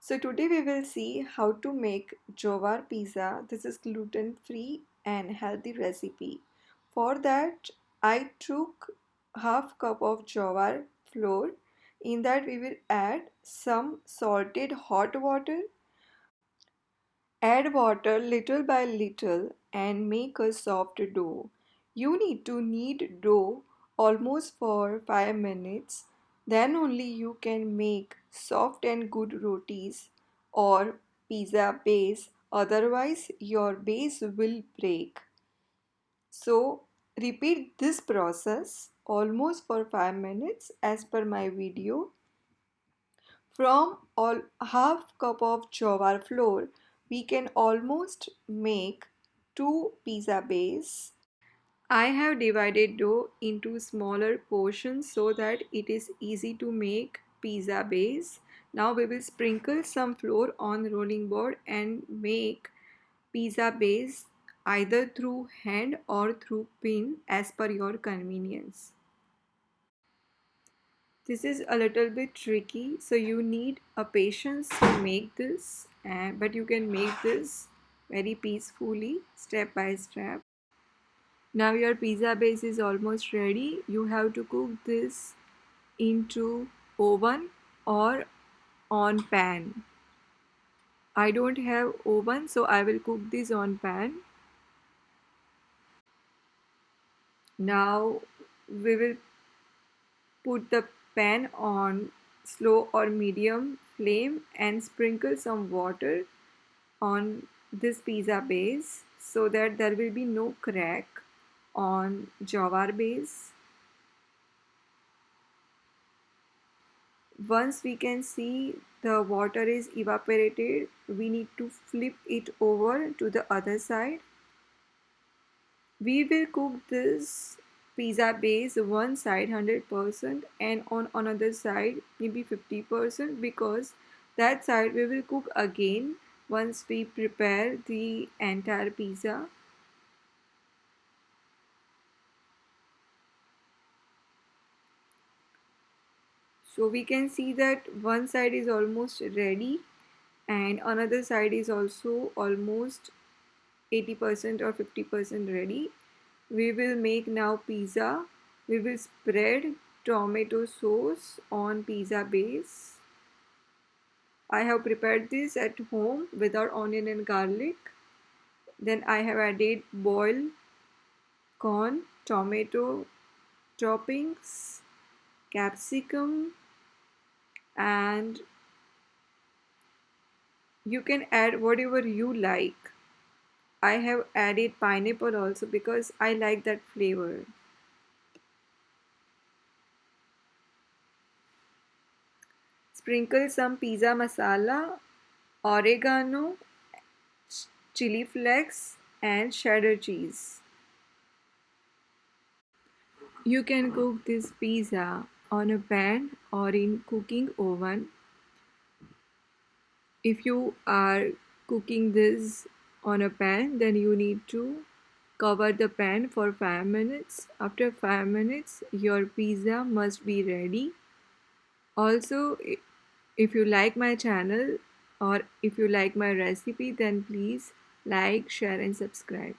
So today we will see how to make Jowar pizza. This is gluten-free and healthy recipe. For that I took half cup of Jowar flour. In that we will add some salted hot water. Add water little by little and make a soft dough. You need to knead dough almost for 5 minutes. Then only you can make soft and good rotis or pizza base. Otherwise, your base will break. So, repeat this process almost for 5 minutes as per my video. From all half cup of jowar flour, we can almost make 2 pizza base. I have divided dough into smaller portions so that it is easy to make pizza base. Now we will sprinkle some flour on rolling board and make pizza base either through hand or through pin as per your convenience. This is a little bit tricky, so you need a patience to make this, but you can make this very peacefully, step by step. Now your pizza base is almost ready. You have to cook this into oven or on pan. I don't have oven, so I will cook this on pan. Now we will put the pan on slow or medium flame and sprinkle some water on this pizza base so that there will be no crack on jowar base. Once we can see the water is evaporated, we need to flip it over to the other side. We will cook this pizza base one side 100% and on another side maybe 50% because that side we will cook again once we prepare the entire pizza. So we can see that one side is almost ready and another side is also almost 80% or 50% ready. We will make now pizza. We will spread tomato sauce on pizza base. I have prepared this at home without onion and garlic. Then I have added boiled corn, tomato toppings, capsicum, and you can add whatever you like. I have added pineapple also because I like that flavor. Sprinkle some pizza masala, oregano, chili flakes, and cheddar cheese. You can cook this pizza on a pan or in cooking oven. If you are cooking this on a pan, then you need to cover the pan for 5 minutes. After 5 minutes, your pizza must be ready. Also, if you like my channel or if you like my recipe, then please like, share and subscribe.